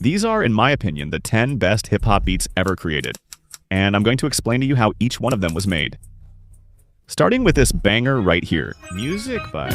These are, in my opinion, the 10 best hip-hop beats ever created, and I'm going to explain to you how each one of them was made. Starting with this banger right here, Music by...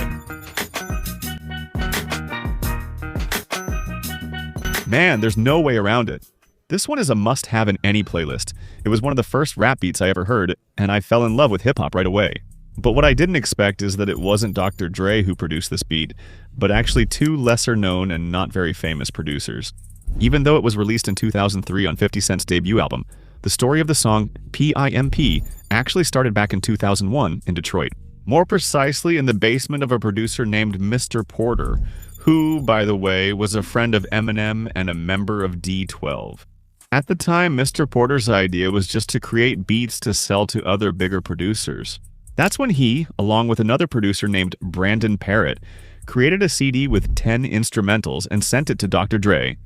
Man, there's no way around it. This one is a must-have in any playlist. It was one of the first rap beats I ever heard, and I fell in love with hip-hop right away. But what I didn't expect is that it wasn't Dr. Dre who produced this beat, but actually two lesser-known and not very famous producers. Even though it was released in 2003 on 50 Cent's debut album, the story of the song P.I.M.P actually started back in 2001 in Detroit. More precisely in the basement of a producer named Mr. Porter, who, by the way, was a friend of Eminem and a member of D12. At the time, Mr. Porter's idea was just to create beats to sell to other bigger producers. That's when he, along with another producer named Brandon Parrott, created a CD with 10 instrumentals and sent it to Dr. Dre.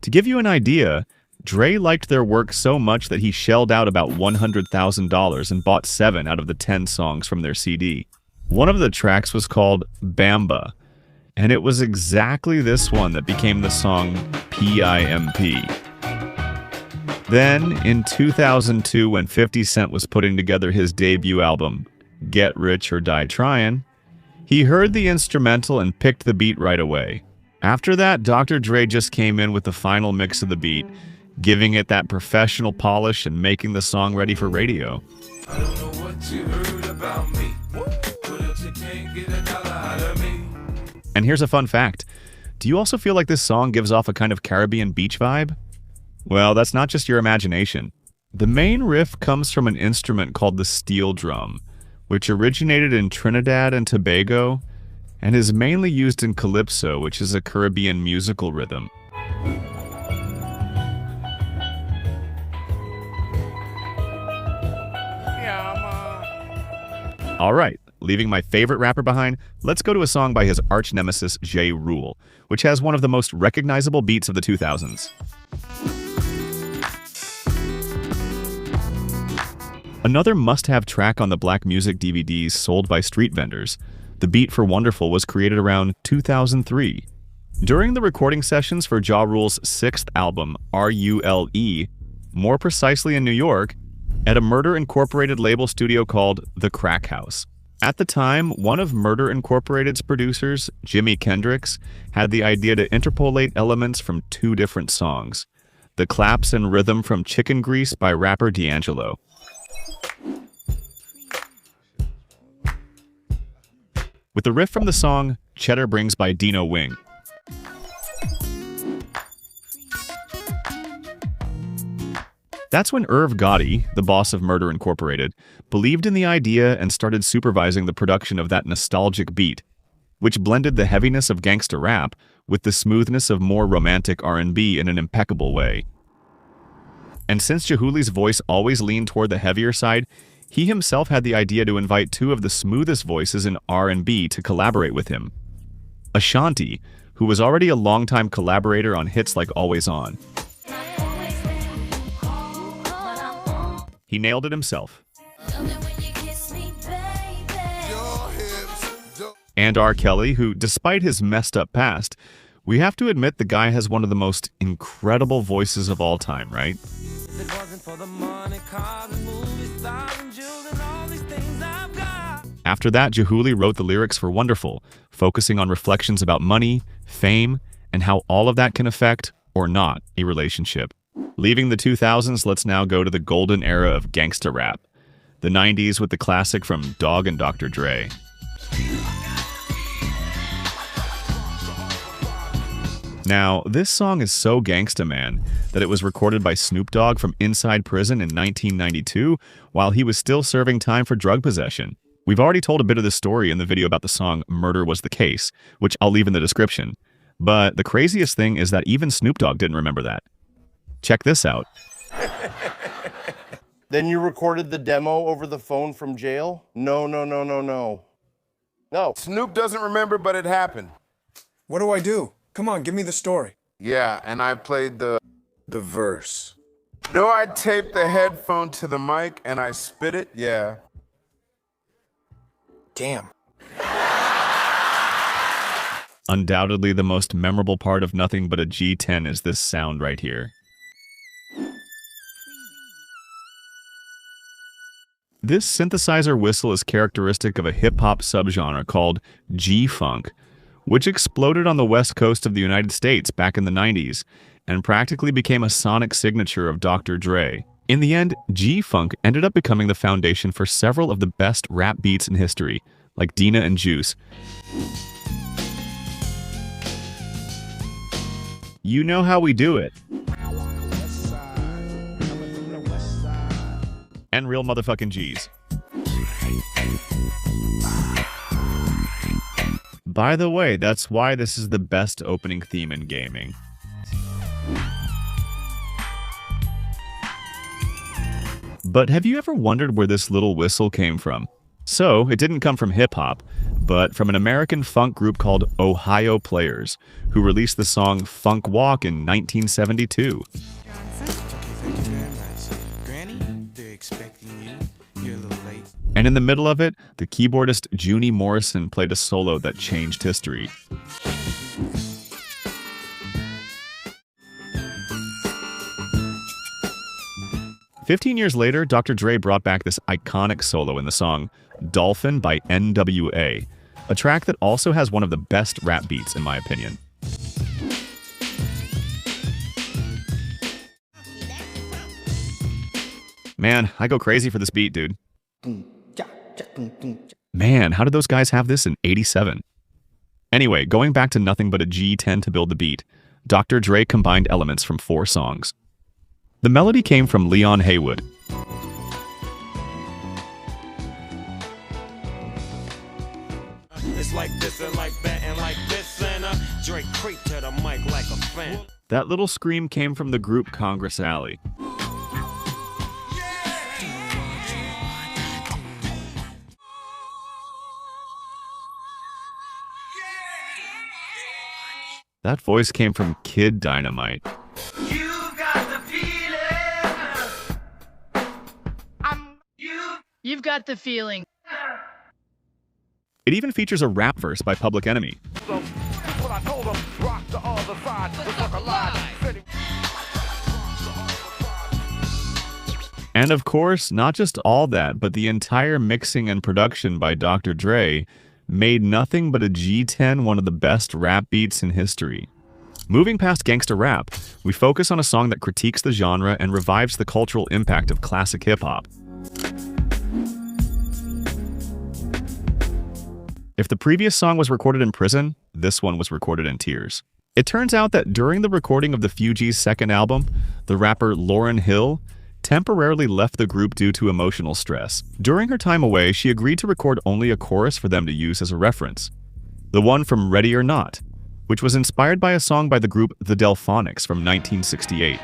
To give you an idea, Dre liked their work so much that he shelled out about $100,000 and bought 7 out of the 10 songs from their CD. One of the tracks was called Bamba, and it was exactly this one that became the song P.I.M.P. Then, in 2002, when 50 Cent was putting together his debut album, Get Rich or Die Tryin', he heard the instrumental and picked the beat right away. After that, Dr. Dre just came in with the final mix of the beat, giving it that professional polish and making the song ready for radio. I don't know what you heard about me, but you can't get a dollar out of me. And here's a fun fact. Do you also feel like this song gives off a kind of Caribbean beach vibe? Well, that's not just your imagination. The main riff comes from an instrument called the steel drum, which originated in Trinidad and Tobago and is mainly used in calypso, which is a Caribbean musical rhythm. Alright, leaving my favorite rapper behind, let's go to a song by his arch nemesis Ja Rule, which has one of the most recognizable beats of the 2000s. Another must-have track on the black music DVDs sold by street vendors, the beat for Wonderful was created around 2003. During the recording sessions for Ja Rule's 6th album, R.U.L.E., more precisely in New York, at a Murder Incorporated label studio called The Crack House. At the time, one of Murder Incorporated's producers, Jimi Kendricks, had the idea to interpolate elements from 2 different songs, the claps and rhythm from Chicken Grease by rapper D'Angelo. With the riff from the song Cheddar Brings by Dino Wing. That's when Irv Gotti, the boss of Murder Incorporated, believed in the idea and started supervising the production of that nostalgic beat, which blended the heaviness of gangsta rap with the smoothness of more romantic R&B in an impeccable way. And since Jehuli's voice always leaned toward the heavier side, he himself had the idea to invite 2 of the smoothest voices in R&B to collaborate with him. Ashanti, who was already a longtime collaborator on hits like Always On. He nailed it himself. And R. Kelly, who, despite his messed up past, we have to admit the guy has one of the most incredible voices of all time, right? After that, Jehuli wrote the lyrics for Wonderful, focusing on reflections about money, fame, and how all of that can affect, or not, a relationship. Leaving the 2000s, let's now go to the golden era of gangsta rap. The 90s with the classic from Dogg and Dr. Dre. Now, this song is so gangsta, man, that it was recorded by Snoop Dogg from inside prison in 1992 while he was still serving time for drug possession. We've already told a bit of this story in the video about the song Murder Was the Case, which I'll leave in the description. But the craziest thing is that even Snoop Dogg didn't remember that. Check this out. Then you recorded the demo over the phone from jail? No. No. Snoop doesn't remember, but it happened. What do I do? Come on, give me the story. Yeah, and I played the verse. No, I taped the headphone to the mic and I spit it, yeah. Damn. Undoubtedly the most memorable part of Nothing But a G10 is this sound right here. This synthesizer whistle is characteristic of a hip-hop subgenre called G-Funk, which exploded on the west coast of the United States back in the 90s and practically became a sonic signature of Dr. Dre. In the end, G-Funk ended up becoming the foundation for several of the best rap beats in history, like Dina and Juice. You know how we do it. And real motherfucking G's. By the way, that's why this is the best opening theme in gaming. But have you ever wondered where this little whistle came from? So, it didn't come from hip-hop, but from an American funk group called Ohio Players, who released the song Funk Walk in 1972. And in the middle of it, the keyboardist Junie Morrison played a solo that changed history. "15 years later, Dr. Dre brought back this iconic solo in the song Dolphin by N.W.A., a track that also has one of the best rap beats in my opinion. Man, I go crazy for this beat, dude. Man, how did those guys have this in '87? Anyway, going back to Nothing But a G10 to build the beat, Dr. Dre combined elements from 4 songs. The melody came from Leon Haywood. It's like this and like that and like this and Dre creep to the mic like a fan. That little scream came from the group Congress Alley. That voice came from Kid Dynamite. You've got the feeling. You've got the feeling. It even features a rap verse by Public Enemy. And of course, not just all that, but the entire mixing and production by Dr. Dre made Nothing But a G10 one of the best rap beats in history. Moving past gangsta rap, we focus on a song that critiques the genre and revives the cultural impact of classic hip-hop. If the previous song was recorded in prison, this one was recorded in tears. It turns out that during the recording of the Fugees' second album, the rapper Lauryn Hill temporarily left the group due to emotional stress. During her time away, she agreed to record only a chorus for them to use as a reference. The one from Ready or Not, which was inspired by a song by the group The Delphonics from 1968.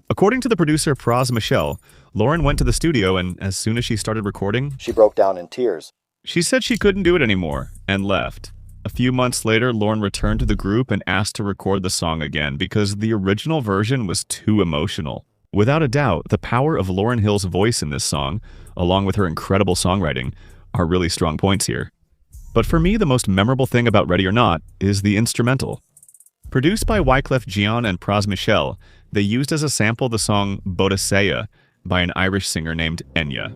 According to the producer Pras Michel, Lauryn went to the studio and as soon as she started recording, she broke down in tears. She said she couldn't do it anymore and left. A few months later, Lauryn returned to the group and asked to record the song again because the original version was too emotional. Without a doubt, the power of Lauryn Hill's voice in this song, along with her incredible songwriting, are really strong points here. But for me, the most memorable thing about Ready or Not is the instrumental. Produced by Wyclef Jean and Pras Michel, they used as a sample the song Bodicea by an Irish singer named Enya.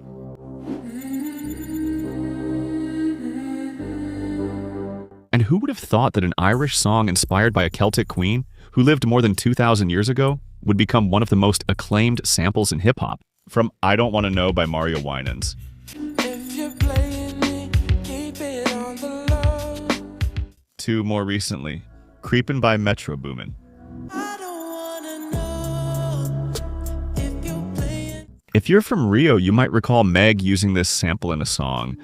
And who would have thought that an Irish song inspired by a Celtic queen, who lived more than 2,000 years ago, would become one of the most acclaimed samples in hip-hop, from I Don't Want to Know by Mario Winans. To more recently, Creepin' by Metro Boomin. If you're from Rio, you might recall Meg using this sample in a song.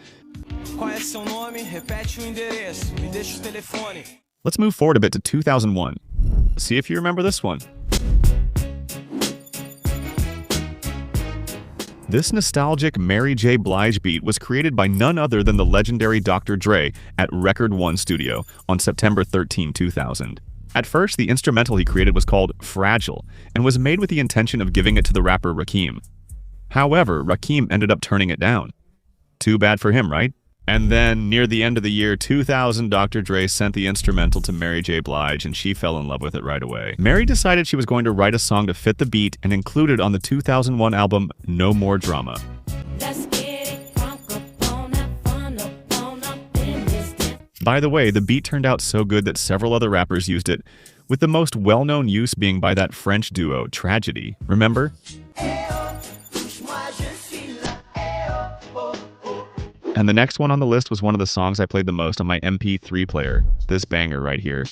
Let's move forward a bit to 2001. See if you remember this one. This nostalgic Mary J. Blige beat was created by none other than the legendary Dr. Dre at Record One Studio on September 13, 2000. At first, the instrumental he created was called Fragile and was made with the intention of giving it to the rapper Rakim. However, Rakim ended up turning it down. Too bad for him, right? And then, near the end of the year 2000, Dr. Dre sent the instrumental to Mary J. Blige, and she fell in love with it right away. Mary decided she was going to write a song to fit the beat and include it on the 2001 album No More Drama. By the way, the beat turned out so good that several other rappers used it, with the most well-known use being by that French duo, Tragedy. Remember? And the next one on the list was one of the songs I played the most on my MP3 player. This banger right here.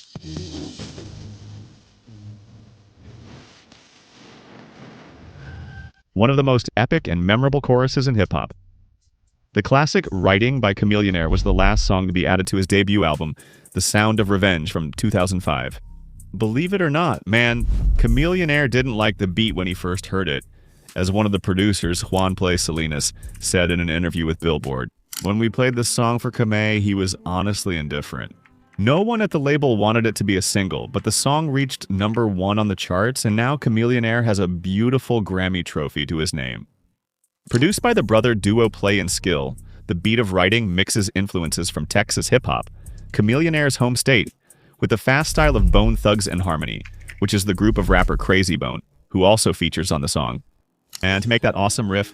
One of the most epic and memorable choruses in hip-hop. The classic Ridin by Chameleonaire was the last song to be added to his debut album, The Sound of Revenge from 2005. Believe it or not, man, Chameleonaire didn't like the beat when he first heard it, as one of the producers, Juan Play Salinas, said in an interview with Billboard. When we played this song for Kame, he was honestly indifferent. No one at the label wanted it to be a single, but the song reached #1 on the charts, and now Chameleonaire has a beautiful Grammy trophy to his name. Produced by the brother duo Play and Skill, the beat of Ridin mixes influences from Texas hip-hop, Chameleonaire's home state, with the fast style of Bone Thugs and Harmony, which is the group of rapper Crazy Bone, who also features on the song. And to make that awesome riff,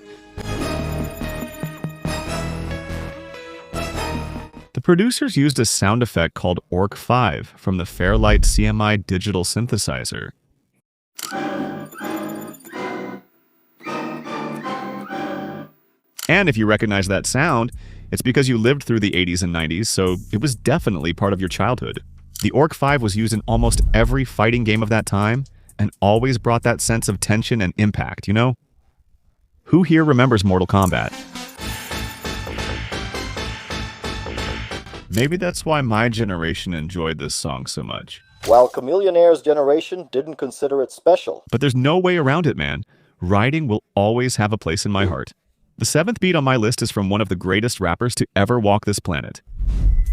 the producers used a sound effect called Orc 5 from the Fairlight CMI digital synthesizer. And if you recognize that sound, it's because you lived through the 80s and 90s, so it was definitely part of your childhood. The Orc 5 was used in almost every fighting game of that time, and always brought that sense of tension and impact, you know? Who here remembers Mortal Kombat? Maybe that's why my generation enjoyed this song so much. While Chameleonaire's generation didn't consider it special. But there's no way around it, man. Ridin will always have a place in my heart. The 7th beat on my list is from one of the greatest rappers to ever walk this planet.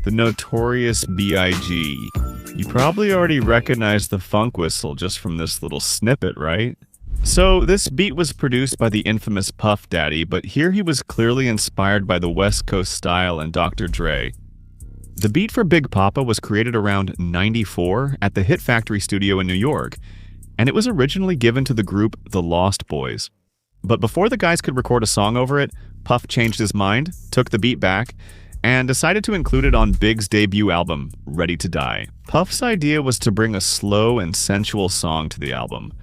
The Notorious B.I.G. You probably already recognize the funk whistle just from this little snippet, right? So, this beat was produced by the infamous Puff Daddy, but here he was clearly inspired by the West Coast style and Dr. Dre. The beat for Big Poppa was created around '94 at the Hit Factory studio in New York, and it was originally given to the group The Lost Boys. But before the guys could record a song over it, Puff changed his mind, took the beat back, and decided to include it on Big's debut album, Ready to Die. Puff's idea was to bring a slow and sensual song to the album,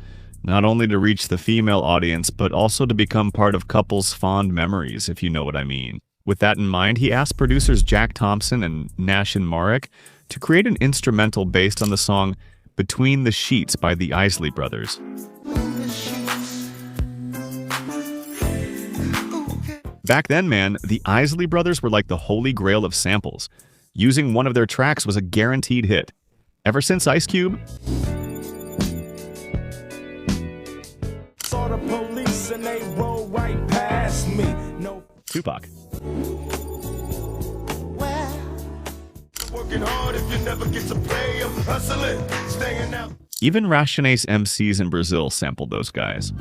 not only to reach the female audience, but also to become part of couples' fond memories, if you know what I mean. With that in mind, he asked producers Jack Thompson and Nash and Marek to create an instrumental based on the song Between the Sheets by the Isley Brothers. Back then, man, the Isley Brothers were like the holy grail of samples. Using one of their tracks was a guaranteed hit. Ever since Ice Cube? Saw the police and they roll right past me. No Tupac. working hard if you never get to play. I'm hustling, staying out. Even Rationace MCs in Brazil sampled those guys.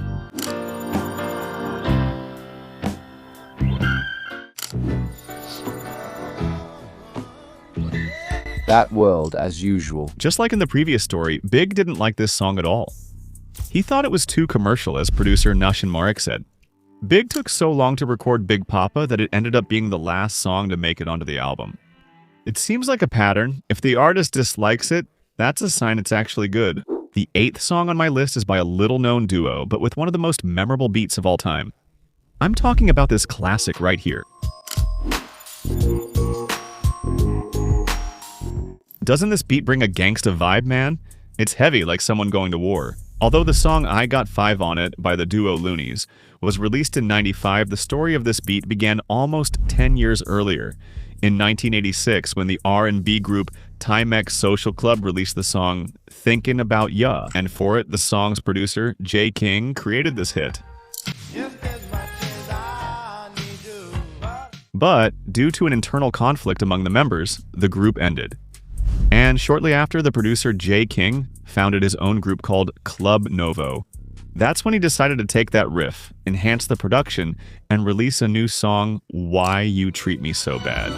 That world as usual. Just like in the previous story, Big didn't like this song at all. He thought it was too commercial, as producer Nash and Marek said. Big took so long to record Big Poppa that it ended up being the last song to make it onto the album. It seems like a pattern. If the artist dislikes it, that's a sign it's actually good. The 8th song on my list is by a little-known duo, but with one of the most memorable beats of all time. I'm talking about this classic right here. Doesn't this beat bring a gangsta vibe, man? It's heavy like someone going to war. Although the song I Got 5 on It by the duo Loonies was released in '95, the story of this beat began almost 10 years earlier, in 1986, when the R&B group Timex Social Club released the song Thinkin' About Ya, and for it, the song's producer, J. King, created this hit. But, due to an internal conflict among the members, the group ended. And shortly after, the producer J. King founded his own group called Club Novo. That's when he decided to take that riff, enhance the production, and release a new song, Why You Treat Me So Bad.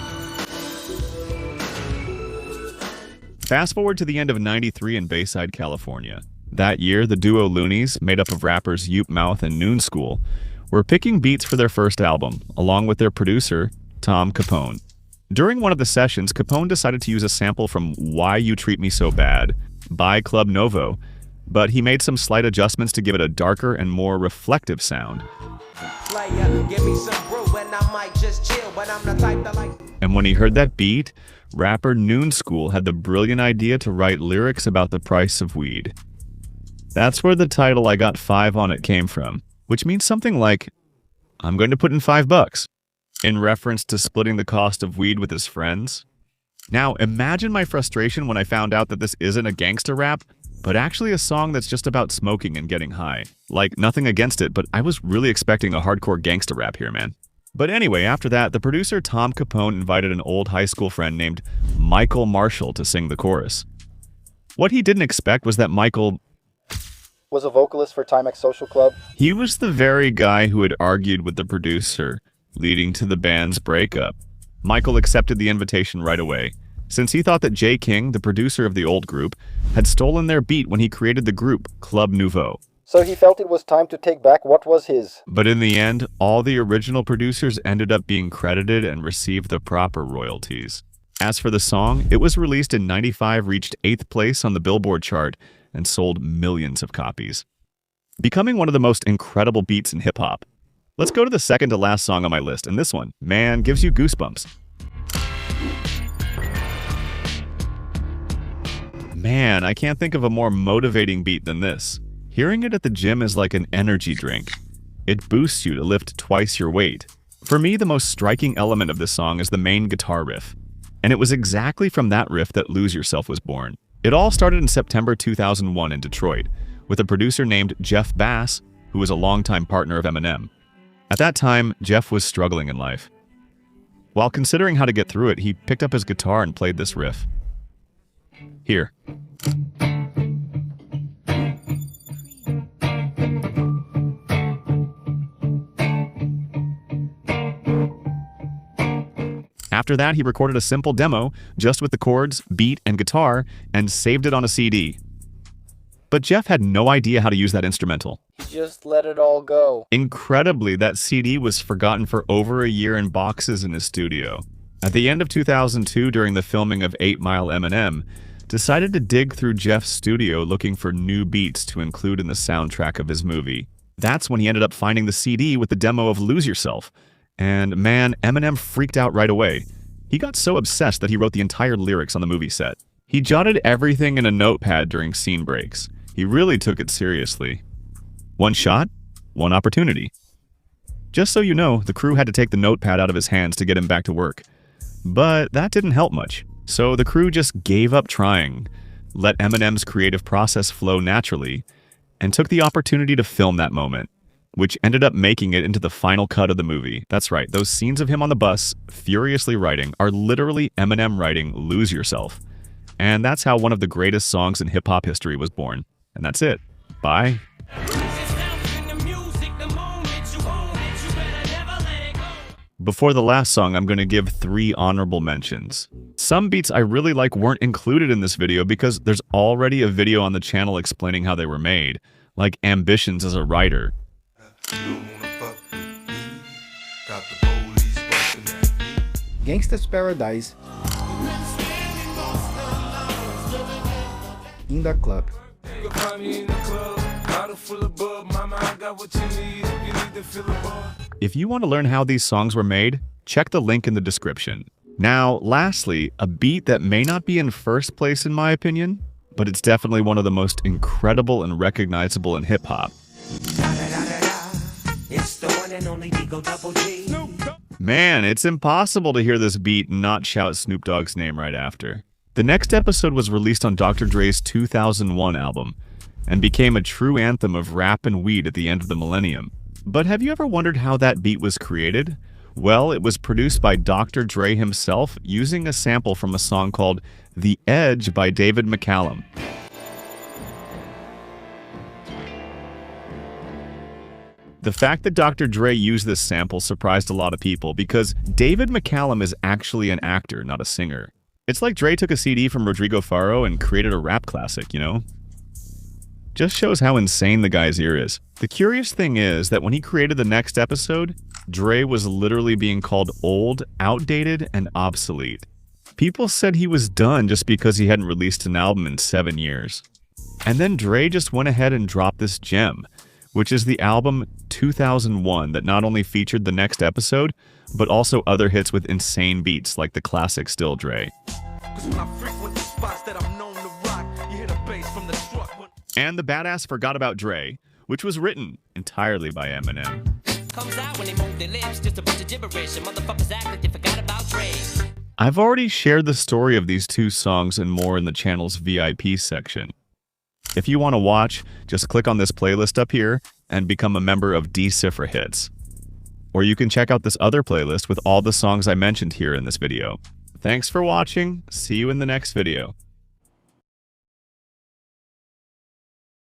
Fast forward to the end of '93 in Bayside, California. That year, the duo Loonies, made up of rappers Yoop Mouth and Noon School, were picking beats for their first album, along with their producer, Tom Capone. During one of the sessions, Capone decided to use a sample from Why You Treat Me So Bad by Club Novo, but he made some slight adjustments to give it a darker and more reflective sound. And when he heard that beat, rapper Noon School had the brilliant idea to write lyrics about the price of weed. That's where the title I Got 5 on It came from, which means something like, I'm going to put in $5, in reference to splitting the cost of weed with his friends. Now, imagine my frustration when I found out that this isn't a gangster rap, but actually a song that's just about smoking and getting high. Like, nothing against it, but I was really expecting a hardcore gangster rap here, man. But anyway, after that, the producer Tom Capone invited an old high school friend named Michael Marshall to sing the chorus. What he didn't expect was that Michael Was a vocalist for Timex Social Club. He was the very guy who had argued with the producer, leading to the band's breakup. Michael accepted the invitation right away, since he thought that J. King, the producer of the old group, had stolen their beat when he created the group Club Nouveau. So he felt it was time to take back what was his. But in the end, all the original producers ended up being credited and received the proper royalties. As for the song, it was released in '95, reached 8th place on the Billboard chart, and sold millions of copies, becoming one of the most incredible beats in hip-hop. Let's go to the second to last song on my list, and this one, man, gives you goosebumps. Man, I can't think of a more motivating beat than this. Hearing it at the gym is like an energy drink. It boosts you to lift twice your weight. For me, the most striking element of this song is the main guitar riff, and it was exactly from that riff that Lose Yourself was born. It all started in September 2001 in Detroit, with a producer named Jeff Bass, who was a longtime partner of Eminem. At that time, Jeff was struggling in life. While considering how to get through it, he picked up his guitar and played this riff. Here. After that, he recorded a simple demo, just with the chords, beat, and guitar, and saved it on a CD. But Jeff had no idea how to use that instrumental. He just let it all go. Incredibly, that CD was forgotten for over a year in boxes in his studio. At the end of 2002, during the filming of 8 Mile, Eminem decided to dig through Jeff's studio looking for new beats to include in the soundtrack of his movie. That's when he ended up finding the CD with the demo of Lose Yourself. And man, Eminem freaked out right away. He got so obsessed that he wrote the entire lyrics on the movie set. He jotted everything in a notepad during scene breaks. He really took it seriously. One shot, one opportunity. Just so you know, the crew had to take the notepad out of his hands to get him back to work. But that didn't help much. So the crew just gave up trying, let Eminem's creative process flow naturally, and took the opportunity to film that moment, which ended up making it into the final cut of the movie. That's right, those scenes of him on the bus, furiously writing, are literally Eminem writing Lose Yourself. And that's how one of the greatest songs in hip-hop history was born. And that's it. Bye. Before the last song, I'm going to give 3 honorable mentions. Some beats I really like weren't included in this video because there's already a video on the channel explaining how they were made, like Ambitions as a writer. Gangsta's Paradise in the club. If you want to learn how these songs were made, check the link in the description. Now, lastly, a beat that may not be in first place in my opinion, but it's definitely one of the most incredible and recognizable in hip-hop. Man, it's impossible to hear this beat and not shout Snoop Dogg's name right after. The next episode was released on Dr. Dre's 2001 album, and became a true anthem of rap and weed at the end of the millennium. But have you ever wondered how that beat was created? Well, it was produced by Dr. Dre himself using a sample from a song called The Edge by David McCallum. The fact that Dr. Dre used this sample surprised a lot of people because David McCallum is actually an actor, not a singer. It's like Dre took a CD from Rodrigo Faro and created a rap classic, you know? Just shows how insane the guy's ear is. The curious thing is that when he created the next episode, Dre was literally being called old, outdated, and obsolete. People said he was done just because he hadn't released an album in 7 years. And then Dre just went ahead and dropped this gem, which is the album 2001 that not only featured the next episode, but also other hits with insane beats like the classic Still Dre. And the badass Forgot About Dre, which was written entirely by Eminem. I've already shared the story of these two songs and more in the channel's VIP section. If you want to watch, just click on this playlist up here and become a member of D-Cipher Hits. Or you can check out this other playlist with all the songs I mentioned here in this video. Thanks for watching. See you in the next video.